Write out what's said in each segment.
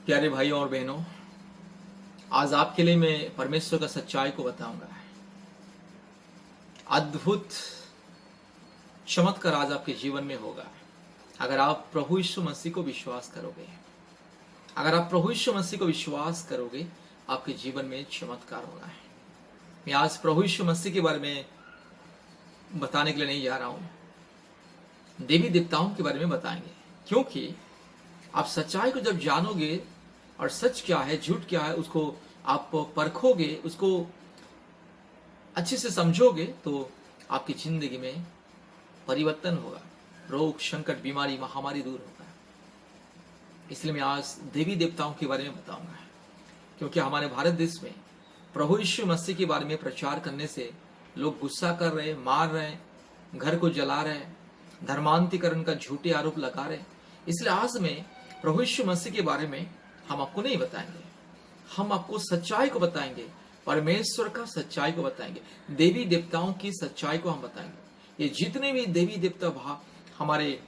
प्यारे भाइयों और बहनों, आज आपके लिए मैं परमेश्वर का सच्चाई को बताऊंगा। अद्भुत चमत्कार आज आपके जीवन में होगा अगर आप प्रभु यीशु मसीह को विश्वास करोगे। अगर आप प्रभु यीशु मसीह को विश्वास करोगे, आपके जीवन में चमत्कार होना है। मैं आज प्रभु यीशु मसीह के बारे में बताने के लिए नहीं जा रहा हूं, देवी देवताओं के बारे में बताएंगे, क्योंकि आप सच्चाई को जब जानोगे और सच क्या है झूठ क्या है उसको आप परखोगे, उसको अच्छे से समझोगे, तो आपकी जिंदगी में परिवर्तन होगा, रोग संकट बीमारी महामारी दूर होगा। इसलिए मैं आज देवी देवताओं के बारे में बताऊंगा, क्योंकि हमारे भारत देश में प्रभु यीशु मसीह के बारे में प्रचार करने से लोग गुस्सा कर रहे, मार रहे, घर को जला रहे, धर्मांतरीकरण का झूठे आरोप लगा रहे। इसलिए आज मैं प्रभु यीशु मसीह के बारे में हम आपको नहीं बताएंगे, हम आपको सच्चाई को बताएंगे, परमेश्वर का सच्चाई को बताएंगे, देवी देवताओं की सच्चाई को हम बताएंगे। ये जितने भी देवी देवता हमारे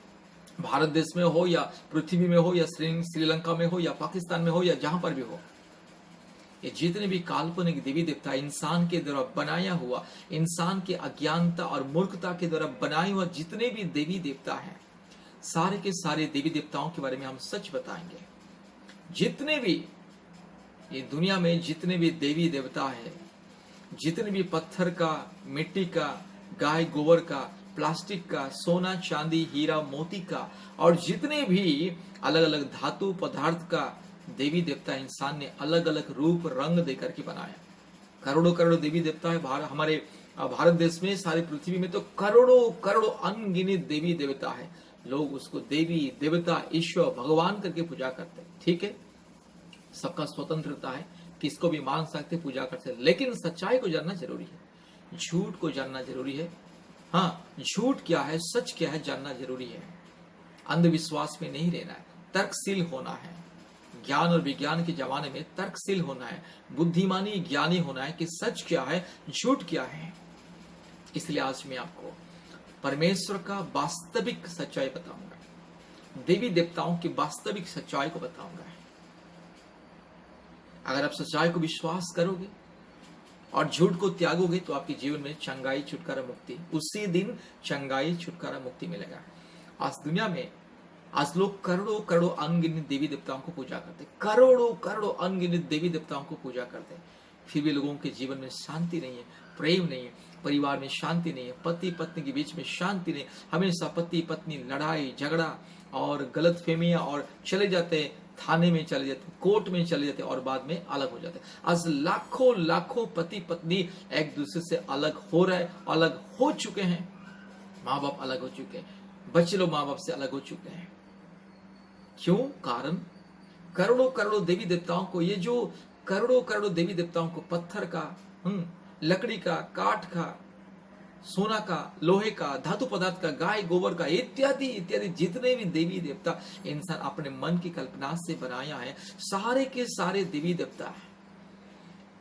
भारत देश में हो या पृथ्वी में हो या श्रीलंका में हो या पाकिस्तान में हो या जहां पर भी हो, ये जितने भी काल्पनिक देवी देवता इंसान के द्वारा बनाया हुआ, इंसान के अज्ञानता और मूर्खता के द्वारा बनाया हुआ जितने भी देवी देवता हैं, सारे के सारे देवी देवताओं के बारे में हम सच बताएंगे। जितने भी ये दुनिया में जितने भी देवी देवता है, जितने भी पत्थर का, मिट्टी का, गाय गोबर का, प्लास्टिक का, सोना चांदी हीरा मोती का और जितने भी अलग अलग धातु पदार्थ का देवी देवता इंसान ने अलग अलग रूप रंग देकर के बनाया। करोड़ों करोड़ों देवी देवता है हमारे भारत देश में, सारी पृथ्वी में तो करोड़ों करोड़ों अनगिनत देवी देवता है। लोग उसको देवी देवता ईश्वर भगवान करके पूजा करते हैं। ठीक है, सबका स्वतंत्रता है, किसको भी मान सकते, पूजा कर सकते, लेकिन सच्चाई को जानना जरूरी है, झूठ को जानना जरूरी है। हाँ, झूठ क्या है सच क्या है जानना जरूरी है। अंधविश्वास में नहीं रहना है, तर्कशील होना है। ज्ञान और विज्ञान के जमाने में तर्कशील होना है, बुद्धिमानी ज्ञानी होना है कि सच क्या है झूठ क्या है। इसलिए आज मैं आपको परमेश्वर का वास्तविक सच्चाई बताऊंगा, देवी देवताओं की वास्तविक सच्चाई को बताऊंगा। अगर आप सच्चाई को विश्वास करोगे और झूठ को त्यागोगे तो आपके जीवन में चंगाई छुटकारा मुक्ति, उसी दिन चंगाई छुटकारा मुक्ति मिलेगा। आज दुनिया में आज लोग करोड़ों करोड़ों अनगिनत देवी देवताओं को पूजा करते, करोड़ों करोड़ों अनगिनत देवी देवताओं को पूजा करते, फिर भी लोगों के जीवन में शांति नहीं है, प्रेम नहीं है, परिवार में शांति नहीं है, पति पत्नी के बीच में शांति नहीं, हमेशा पति पत्नी लड़ाई झगड़ा और गलत फहमियां, और चले जाते थाने में चले जाते, कोर्ट में चले जाते और बाद में अलग हो जाते। आज लाखों लाखों पति पत्नी एक दूसरे से अलग हो रहे, अलग हो चुके हैं, माँ बाप अलग हो चुके हैं, बच्चे लोग माँ बाप से अलग हो चुके हैं। क्यों? कारण करोड़ों करोड़ों देवी देवताओं को, ये जो करोड़ों करोड़ों देवी देवताओं को पत्थर का, लकड़ी का, काठ का, सोना का, लोहे का, धातु पदार्थ का, गाय गोबर का, इत्यादि इत्यादि जितने भी देवी देवता इंसान अपने मन की कल्पना से बनाया है, सारे के सारे देवी देवता है।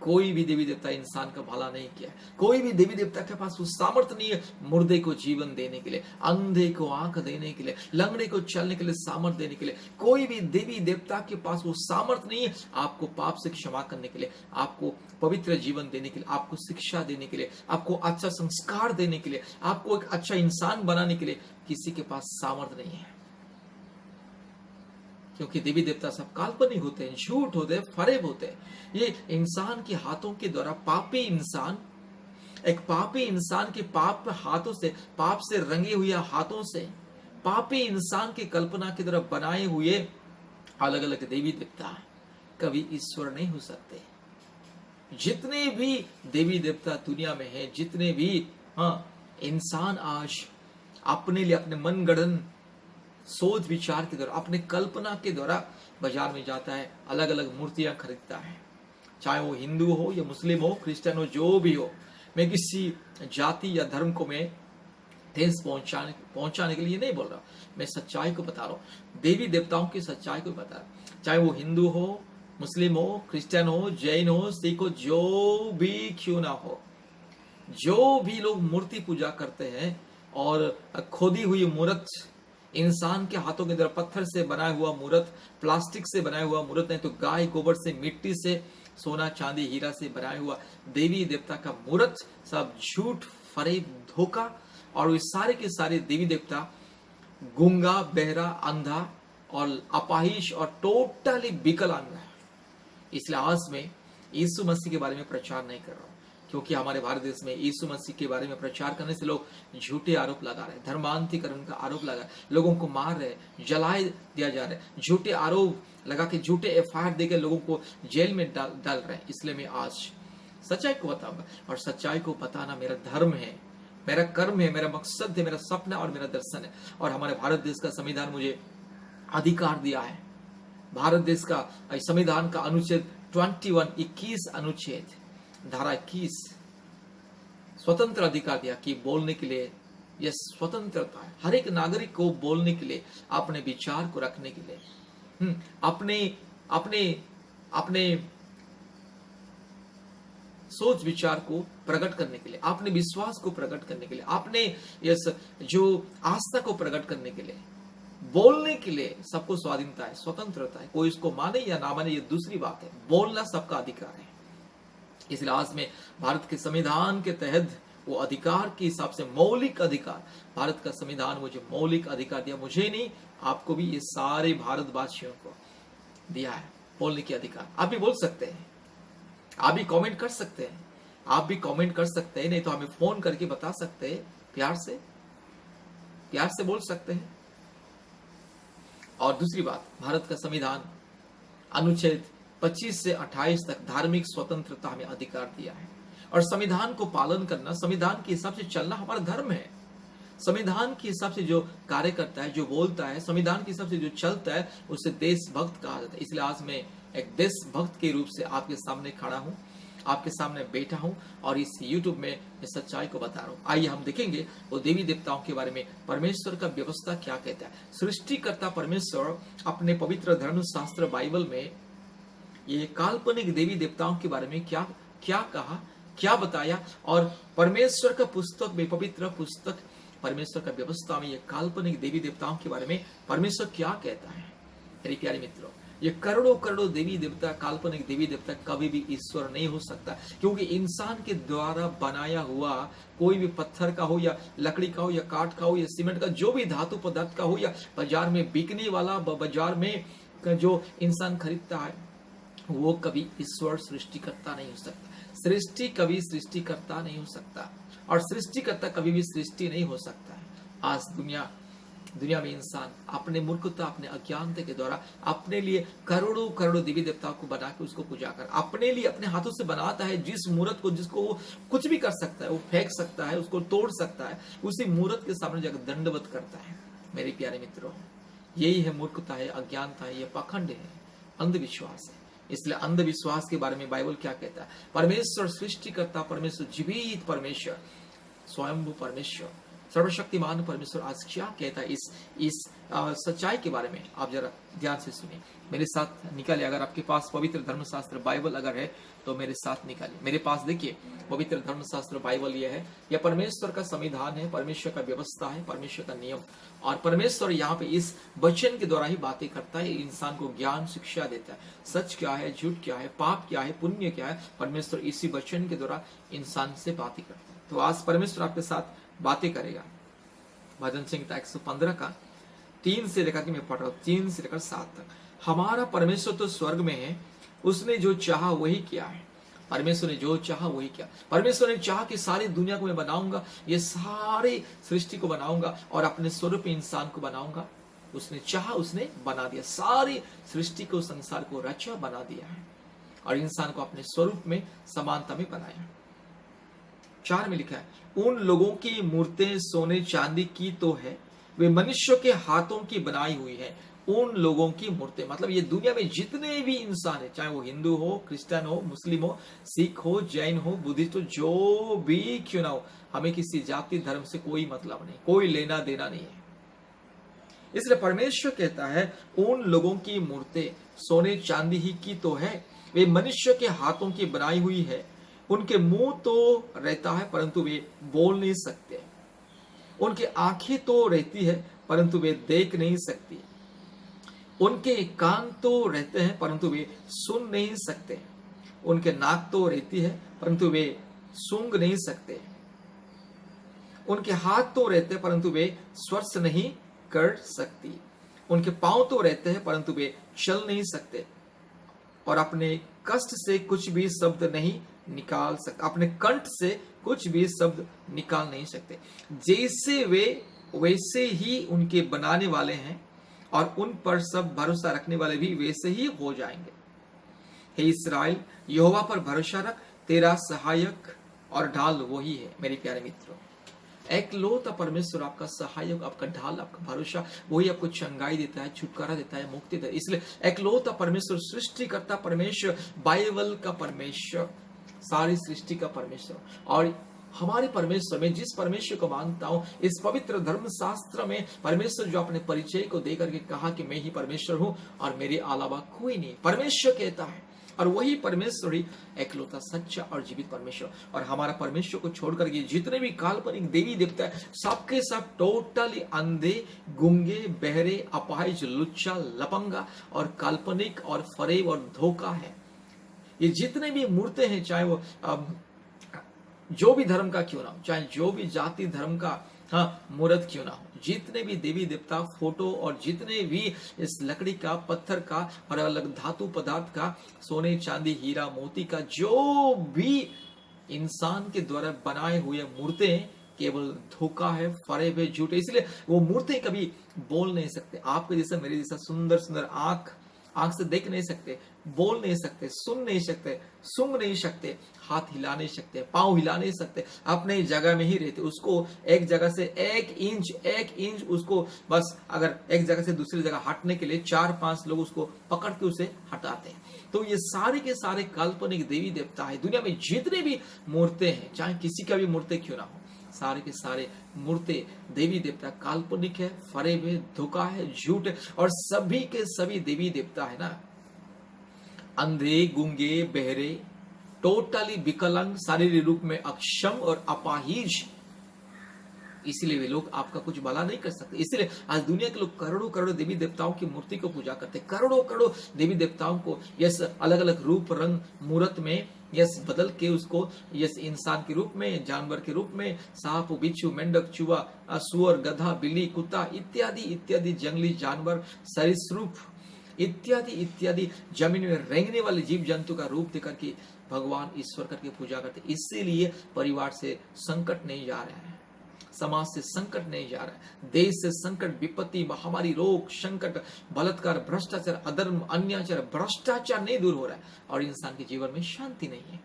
कोई भी देवी देवता इंसान का भला नहीं किया, कोई भी देवी देवता के पास वो सामर्थ्य नहीं है मुर्दे को जीवन देने के लिए, अंधे को आंख देने के लिए, लंगड़े को चलने के लिए सामर्थ्य देने के लिए। कोई भी देवी देवता के पास वो सामर्थ्य नहीं है आपको पाप से क्षमा करने के लिए, आपको पवित्र जीवन देने के लिए, आपको शिक्षा देने के लिए, आपको अच्छा संस्कार देने के लिए, आपको एक अच्छा इंसान बनाने के लिए। किसी के पास सामर्थ्य नहीं है, क्योंकि देवी देवता सब काल्पनिक होते हैं, झूठ होते हैं, फरेब होते हैं। ये इंसान के हाथों के द्वारा पापी इंसान, एक पापी इंसान के पाप हाथों से, पाप से रंगे हुए हाथों से, पापी इंसान की कल्पना के द्वारा बनाए हुए अलग अलग देवी देवता कभी ईश्वर नहीं हो सकते। जितने भी देवी देवता दुनिया में है, जितने भी इंसान आज अपने लिए अपने मनगढ़ंत सोच विचार के द्वारा, अपने कल्पना के द्वारा बाजार में जाता है, अलग अलग मूर्तियां खरीदता है, चाहे वो हिंदू हो या मुस्लिम हो, क्रिश्चियन हो, जो भी हो। मैं किसी जाति या धर्म को मैं ठेस पहुंचाने के लिए नहीं बोल रहा, मैं सच्चाई को बता रहा हूँ, देवी देवताओं की सच्चाई को बता रहा हूँ। चाहे वो हिंदू हो, मुस्लिम हो, क्रिश्चियन हो, जैन हो, सिख हो, जो भी क्यों ना हो, जो भी लोग मूर्ति पूजा करते हैं और खोदी हुई मूर्त इंसान के हाथों के द्वारा पत्थर से बनाया हुआ मूर्त, प्लास्टिक से बनाया हुआ मूर्त, नहीं तो गाय गोबर से, मिट्टी से, सोना चांदी हीरा से बनाया हुआ देवी देवता का मूर्त सब झूठ, फरेब, धोखा। और ये सारे के सारे देवी देवता गूंगा, बहरा, अंधा और अपाहिज और टोटली विकलांग है। इसलिए आज मैं यीशु मसीह के बारे में प्रचार नहीं कर रहा हूं, क्योंकि हमारे भारत देश में यीशु मसीह के बारे में प्रचार करने से लोग झूठे आरोप लगा रहे हैं, धर्मांतरीकरण का आरोप लगा, लोगों को मार रहे, जलाए दिया जा रहा है, झूठे आरोप लगा के, झूठे एफआईआर देकर लोगों को जेल में डाल रहे हैं। इसलिए मैं आज सच्चाई को बताऊंगा, और सच्चाई को बताना मेरा धर्म है, मेरा कर्म है, मेरा मकसद है, मेरा सपना और मेरा दर्शन है। और हमारे भारत देश का संविधान मुझे अधिकार दिया है। भारत देश का संविधान का अनुच्छेद 21 अनुच्छेद धारा 21 स्वतंत्र अधिकार दिया कि बोलने के लिए यह स्वतंत्रता है हर एक नागरिक को, बोलने के लिए, अपने विचार को रखने के लिए, अपने अपने अपने सोच विचार को प्रकट करने के लिए, अपने विश्वास को प्रकट करने के लिए, अपने जो आस्था को प्रकट करने के लिए, बोलने के लिए सबको स्वाधीनता है, स्वतंत्रता है। कोई इसको माने या ना माने ये दूसरी बात है, बोलना सबका अधिकार है। इसलिए आज में भारत के संविधान के तहत वो अधिकार के हिसाब से मौलिक अधिकार, भारत का संविधान मुझे मौलिक अधिकार दिया, मुझे नहीं आपको भी, ये सारे भारतवासियों को दिया है बोलने के अधिकार। आप भी बोल सकते हैं, आप भी कमेंट कर सकते हैं, आप भी कमेंट कर सकते हैं, नहीं तो हमें फोन करके बता सकते हैं, प्यार से बोल सकते हैं। और दूसरी बात, भारत का संविधान अनुच्छेद 25 से 28 तक धार्मिक स्वतंत्रता हमें अधिकार दिया है, और संविधान को पालन करना, संविधान के हिसाब से चलना हमारा धर्म है। संविधान के हिसाब से जो कार्य करता है, जो बोलता है, संविधान के हिसाब से जो चलता है, उसे देशभक्त कहा जाता है। इसलिए आज मैं एक देशभक्त के रूप से आपके सामने खड़ा हूं, आपके सामने बैठा हूं, और इस YouTube में इस सच्चाई को बता रहा हूं। आइए हम देखेंगे वो देवी देवताओं के बारे में, परमेश्वर का व्यवस्था क्या कहता है। सृष्टिकर्ता परमेश्वर अपने पवित्र धर्मशास्त्र बाइबल में ये काल्पनिक देवी देवताओं के बारे में क्या क्या कहा, क्या बताया, और परमेश्वर का पुस्तक में, पवित्र पुस्तक परमेश्वर का व्यवस्था में ये काल्पनिक देवी देवताओं के बारे में परमेश्वर क्या कहता है। मेरे प्यारे मित्रों, ये करोड़ों करोड़ों देवी देवता, काल्पनिक देवी देवता कभी भी ईश्वर नहीं हो सकता, क्योंकि इंसान के द्वारा बनाया हुआ कोई भी पत्थर का हो, या लकड़ी का हो, या काठ का हो, या सीमेंट का, जो भी धातु पदार्थ का हो, या बाजार में बिकने वाला, बाजार में जो इंसान खरीदता है, वो कभी ईश्वर सृष्टिकर्ता नहीं हो सकता। सृष्टि कभी सृष्टिकर्ता नहीं हो सकता, और सृष्टिकर्ता कभी भी सृष्टि नहीं हो सकता है। आज दुनिया में इंसान अपने मूर्खता, अपने अज्ञानता के द्वारा अपने लिए करोड़ों करोड़ों देवी देवताओं को बना के उसको पूजा कर, अपने लिए अपने हाथों से बनाता है जिस मूर्त को, जिसको वो कुछ भी कर सकता है, वो फेंक सकता है, उसको तोड़ सकता है, उसी मूर्त के सामने जाकर दंडवत करता है। मेरे प्यारे मित्रों, यही है मूर्खता, है अज्ञानता है, ये पाखंड है, अंधविश्वास है। इसलिए अंधविश्वास के बारे में बाइबल क्या कहता है? परमेश्वर सृष्टिकर्ता, परमेश्वर जीवित परमेश्वर, स्वयंभू परमेश्वर, सर्वशक्तिमान परमेश्वर आज क्या कहता है इस सच्चाई के बारे में। आप जरा ध्यान से सुनिए, मेरे साथ निकालिए। अगर आपके पास पवित्र धर्मशास्त्र बाइबल अगर है तो मेरे साथ निकालिए। मेरे पास देखिए पवित्र धर्मशास्त्र बाइबल ये है, यह परमेश्वर का संविधान है, परमेश्वर का व्यवस्था है, परमेश्वर का नियम। और परमेश्वर यहाँ पे इस वचन के द्वारा ही बातें करता है, इंसान को ज्ञान शिक्षा देता है। सच क्या है, झूठ क्या है, पाप क्या है, पुण्य क्या है, परमेश्वर इसी वचन के द्वारा इंसान से बातें करता है। तो आज परमेश्वर आपके साथ बातें करेगा। भजन संहिता 115 का 3 से लेकर के मैं पढ़ रहा हूँ, 3 से लेकर 7 तक। हमारा परमेश्वर तो स्वर्ग में है, उसने जो चाहा वही किया है। परमेश्वर ने जो चाहा वही किया। परमेश्वर ने चाहा कि सारी दुनिया को मैं बनाऊंगा, ये सारे सृष्टि को बनाऊंगा और अपने स्वरूप में इंसान को बनाऊंगा। उसने चाहा, उसने बना दिया, सारी सृष्टि को, संसार को रचा, बना दिया है और इंसान को अपने स्वरूप में, समानता में बनाया। 4 में लिखा है, उन लोगों की मूर्तें सोने चांदी की तो है, वे मनुष्यों के हाथों की बनाई हुई है। उन लोगों की मूर्तें मतलब ये दुनिया में जितने भी इंसान है, चाहे वो हिंदू हो, क्रिश्चियन हो, मुस्लिम हो, सिख हो, जैन हो, बुद्धिस्ट हो, जो भी क्यों ना हो, हमें किसी जाति धर्म से कोई मतलब नहीं, कोई लेना देना नहीं है। इसलिए परमेश्वर कहता है उन लोगों की मूर्तें सोने चांदी ही की तो है, वे मनुष्य के हाथों की बनाई हुई है। उनके मुंह तो रहता है परंतु वे बोल नहीं सकते, उनकी आंखें तो रहती है परंतु वे देख नहीं सकती, उनके कान तो रहते हैं परंतु वे सुन नहीं सकते, उनके नाक तो रहती है परंतु वे सूंघ नहीं सकते, उनके हाथ तो रहते हैं परंतु वे स्पर्श नहीं कर सकती, उनके पांव तो रहते हैं परंतु वे चल नहीं सकते, और अपने कष्ट से कुछ भी शब्द नहीं निकाल सकते, अपने कंठ से कुछ भी शब्द निकाल नहीं सकते। जैसे वे वैसे ही उनके बनाने वाले हैं, और उन पर सब भरोसा रखने वाले भी वैसे ही हो जाएंगे। हे इस्राएल, यहोवा पर भरोसा रख, तेरा सहायक और ढाल वही है। मेरे प्यारे मित्रों, एकलौता परमेश्वर आपका सहायक, आपका ढाल, आपका भरोसा, वही आपको चंगाई देता है, छुटकारा देता है, मुक्ति देता है। इसलिए एकलौता परमेश्वर, सृष्टिकर्ता परमेश्वर, बाइबल का परमेश्वर, सारी सृष्टि का परमेश्वर, और हमारे परमेश्वर में जिस परमेश्वर को मानता हूं, इस पवित्र धर्म शास्त्र में परमेश्वर जो अपने परिचय को देकर के कहा कि मैं ही परमेश्वर हूं और मेरे अलावा कोई नहीं, परमेश्वर कहता है। और वही परमेश्वर ही एकलौता सच्चा और जीवित परमेश्वर। और हमारा परमेश्वर को छोड़कर के जितने भी काल्पनिक देवी देवता है, सबके सब टोटली अंधे, गूंगे, बहरे, अपाहिज, लुच्चा, लपंगा और काल्पनिक और फरेब और धोखा है। ये जितने भी मूर्तें हैं, चाहे वो जो भी धर्म का क्यों ना हो, चाहे जो भी जाति धर्म का मूर्त क्यों ना हो, जितने भी देवी देवता फोटो और जितने भी इस लकड़ी का, पत्थर का और अलग धातु पदार्थ का, सोने चांदी हीरा मोती का, जो भी इंसान के द्वारा बनाए हुए मूर्तें केवल धोखा है, फरेब है, झूठ है। इसलिए वो मूर्तें कभी बोल नहीं सकते। आपके जैसा, मेरे जैसा सुंदर सुंदर आंख से देख नहीं सकते, बोल नहीं सकते, सुन नहीं सकते, सूंघ नहीं सकते, हाथ हिला नहीं सकते, पांव हिला नहीं सकते, अपने जगह में ही रहते। उसको एक जगह से एक इंच उसको बस, अगर एक जगह से दूसरी जगह हटने के लिए 4-5 लोग उसको पकड़ के उसे हटाते हैं। तो ये सारे के सारे काल्पनिक देवी देवता है। दुनिया में जितने भी मूर्तें हैं, चाहे किसी का भी मूर्ति क्यों ना हो, सारे के सारे मूर्ति देवी देवता काल्पनिक है, फरेब है, धोखा है, झूठ है। और सभी के सभी देवी देवता है ना, अंधे, गूंगे, बहरे, टोटली विकलांग, शारीरिक रूप में अक्षम और अपाहिज। इसलिए वे लोग आपका कुछ भला नहीं कर सकते। इसलिए आज दुनिया के लोग करोड़ों करोड़ों देवी देवताओं की मूर्ति को पूजा करते, करोड़ों करोड़ों देवी देवताओं को यस अलग अलग रूप रंग मूर्त में यस बदल के उसको यस इंसान के रूप में, जानवर के रूप में, सांप, बिच्छू, मेंढक, चूहा, सुअर, गधा, बिल्ली, कुत्ता इत्यादि इत्यादि जंगली जानवर, सरीसृप इत्यादि इत्यादि जमीन में रेंगने वाले जीव जंतु का रूप देकर के भगवान ईश्वर करके पूजा करते। इसीलिए परिवार से संकट नहीं जा रहा है, समाज से संकट नहीं जा रहा है, देश से संकट, विपत्ति, महामारी, रोग, संकट, बलात्कार, भ्रष्टाचार, अधर्म, अन्याचार, भ्रष्टाचार नहीं दूर हो रहा है, और इंसान के जीवन में शांति नहीं है।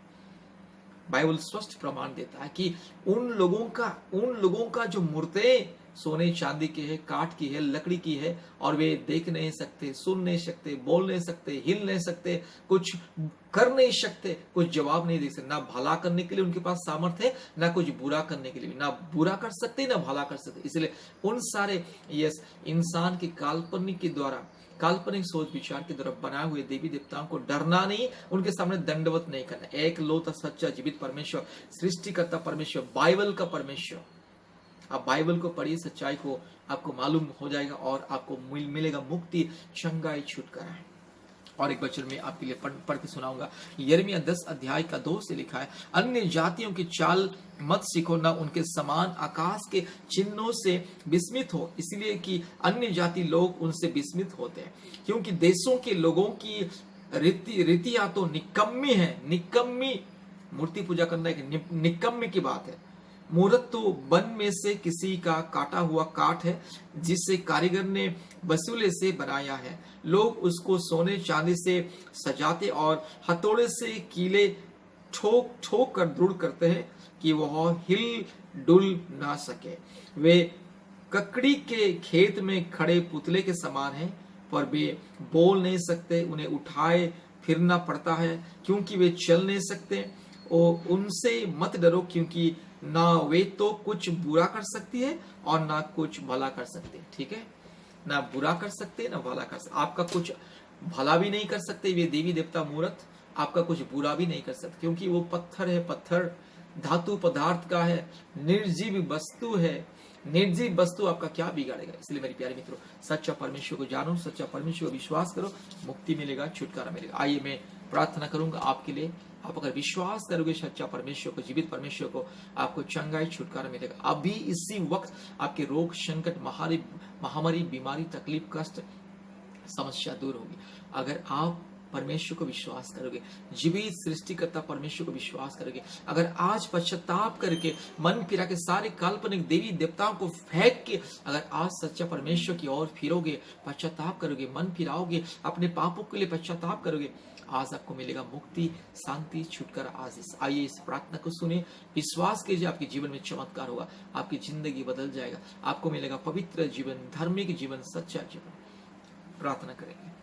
बाइबल स्पष्ट प्रमाण देता है कि उन लोगों का जो मूर्तें सोने चांदी की है, काठ की है, लकड़ी की है, और वे देख नहीं सकते, सुन नहीं सकते, बोल नहीं सकते, हिल नहीं सकते, कुछ कर नहीं सकते, कुछ जवाब नहीं दे सकते, ना भला करने के लिए उनके पास सामर्थ्य है, ना कुछ बुरा करने के लिए, ना बुरा कर सकते ना भला कर सकते। इसलिए उन सारे यस इंसान के काल्पनिक के द्वारा, काल्पनिक सोच विचार के द्वारा बनाए हुए देवी देवताओं को डरना नहीं, उनके सामने दंडवत नहीं करना। एक लौता सच्चा जीवित परमेश्वर, सृष्टिकर्ता परमेश्वर, बाइबल का परमेश्वर। आप बाइबल को पढ़िए, सच्चाई को आपको मालूम हो जाएगा और आपको मिलेगा मुक्ति, चंगाई, छुटकारा। और एक वचन में आपके लिए पढ़ के सुनाऊंगा। यिर्मयाह 10 अध्याय का 2 से लिखा है, अन्य जातियों की चाल मत सीखो, ना उनके समान आकाश के चिन्हों से विस्मित हो, इसलिए कि अन्य जाति लोग उनसे विस्मित होते हैं, क्योंकि देशों के लोगों की रीतियां तो निकम्मी है। निकम्मी, मूर्ति पूजा करना एक निकम्मी की बात है। मूर्त तो वन में से किसी का काटा हुआ काठ है, जिसे कारीगर ने वसूले से बनाया है। लोग उसको सोने चांदी से सजाते और हथौड़े से कीले ठोक ठोक कर दृढ़ करते हैं कि वह हिल डुल ना सके। वे ककड़ी के खेत में खड़े पुतले के समान हैं, पर वे बोल नहीं सकते। उन्हें उठाए फिरना पड़ता है, क्योंकि वे चल नहीं सकते। और उनसे मत डरो, क्योंकि ना वे तो कुछ बुरा कर सकती है और ना कुछ भला कर सकते। ठीक है, ना बुरा कर सकते ना भला कर सकते। आपका कुछ भला भी नहीं कर सकते वे देवी देवता मूर्त, आपका कुछ बुरा भी नहीं कर सकते, क्योंकि वो पत्थर है, पत्थर धातु पदार्थ का है, निर्जीव वस्तु है, निर्जीव वस्तु आपका क्या बिगाड़ेगा। इसलिए मेरे प्यारे मित्रों, सच्चा परमेश्वर को जानो, सच्चा परमेश्वर को विश्वास करो, मुक्ति मिलेगा, छुटकारा मिलेगा। आइए मैं प्रार्थना करूंगा आपके लिए। आप अगर विश्वास करोगे सच्चा परमेश्वर को, जीवित परमेश्वर को, आपको चंगाई छुटकारा मिलेगा। अभी इसी वक्त आपके रोग, संकट, महामारी, बीमारी, तकलीफ, कष्ट, समस्या दूर होगी अगर आप परमेश्वर को विश्वास करोगे, जीवित सृष्टिकर्ता परमेश्वर को विश्वास करोगे। अगर आज पश्चाताप करके, मन फिरा के, सारे काल्पनिक देवी देवताओं को फेंक के अगर आज सच्चा परमेश्वर की ओर फिरोगे, पश्चाताप करोगे, मन फिराओगे, अपने पापों के लिए पश्चाताप करोगे, आज आपको मिलेगा मुक्ति, शांति, छुटकारा। आज आइए इस प्रार्थना को सुने, विश्वास कीजिए, आपके जीवन में चमत्कार होगा, आपकी जिंदगी बदल जाएगा, आपको मिलेगा पवित्र जीवन, धार्मिक जीवन, सच्चा जीवन। प्रार्थना करेंगे।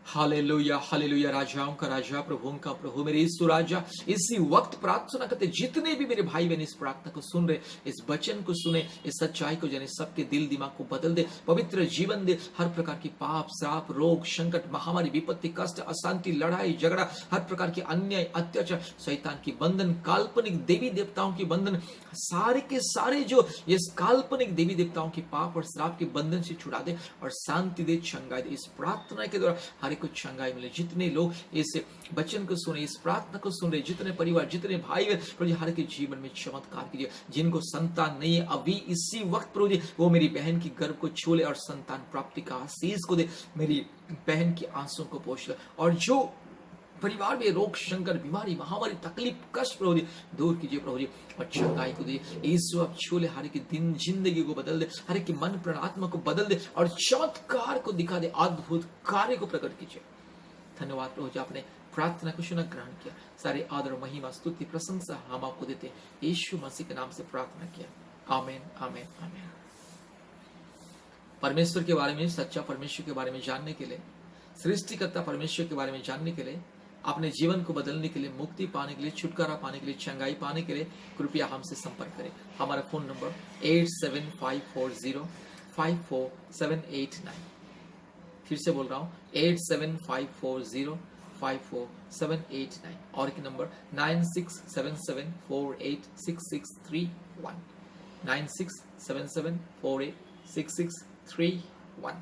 Hallelujah, hallelujah. राजाओं का राजा, प्रभुओं का प्रभु, मेरे यीशु राजा, इसी वक्त प्रार्थना करते जितने भी मेरे भाई बहन इस प्रार्थना को सुन रहे, इस वचन को सुने, इस सच्चाई को जाने, सबके दिल दिमाग को बदल दे, पवित्र जीवन दे। हर प्रकार की पाप, श्राप, रोग, संकट, महामारी, विपत्ति, कष्ट, अशांति, लड़ाई झगड़ा, हर प्रकार के अन्याय, अत्याचार, शैतान की बंधन, काल्पनिक देवी देवताओं की बंधन, सारे के सारे जो ये काल्पनिक देवी देवताओं की पाप और श्राप के बंधन से छुड़ा दे और शांति दे, चंगाई दे। इस प्रार्थना के द्वारा हर एक को चंगाई मिले। जितने लोग इस वचन को सुने, इस प्रार्थना को सुन रहे, जितने परिवार, जितने भाई प्रभु जी, हर के जीवन में चमत्कार कीजिए। जिनको संतान नहीं है, अभी इसी वक्त प्रभु जी वो मेरी बहन की गर्भ को छू ले और संतान प्राप्ति का आशीष को दे, मेरी बहन की आंसुओं को पोंछ ले। और जो परिवार में रोग, संकट, बीमारी, महामारी, तकलीफ, कष्ट प्रभु जी दूर कीजिए प्रभु जी, और चंगाई को दीजिए। यीशु आप छू ले, हर एक दिन जिंदगी को बदल दे, हर एक की मन, प्राण, आत्मा को बदल दे और चमत्कार को दिखा दे, अद्भुत कार्य को प्रकट कीजिए। धन्यवाद प्रभु जी, आपने प्रार्थना को सुना, ग्रहण किया। सारे आदर, महिमा, स्तुति, प्रशंसा हम आपको देते, यीशु मसीह के नाम से प्रार्थना किया। आमीन, आमीन, आमीन। परमेश्वर के बारे में, सच्चा परमेश्वर के बारे में जानने के लिए, सृष्टिकर्ता परमेश्वर के बारे में जानने के लिए, अपने जीवन को बदलने के लिए, मुक्ति पाने के लिए, छुटकारा पाने के लिए, चंगाई पाने के लिए कृपया हमसे संपर्क करें। हमारा फोन नंबर 8754054789। फिर से बोल रहा हूँ 8754054789। और एक नंबर 9677486631 9677486631।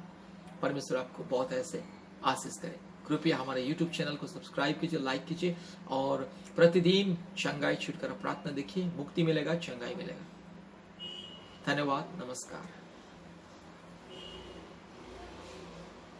परमेश्वर आपको बहुत ऐसे आशीष करे। कृपया हमारे YouTube चैनल को सब्सक्राइब कीजिए, लाइक कीजिए और प्रतिदिन चंगाई छुटकारा प्रार्थना देखिए। मुक्ति मिलेगा, चंगाई मिलेगा। धन्यवाद, नमस्कार।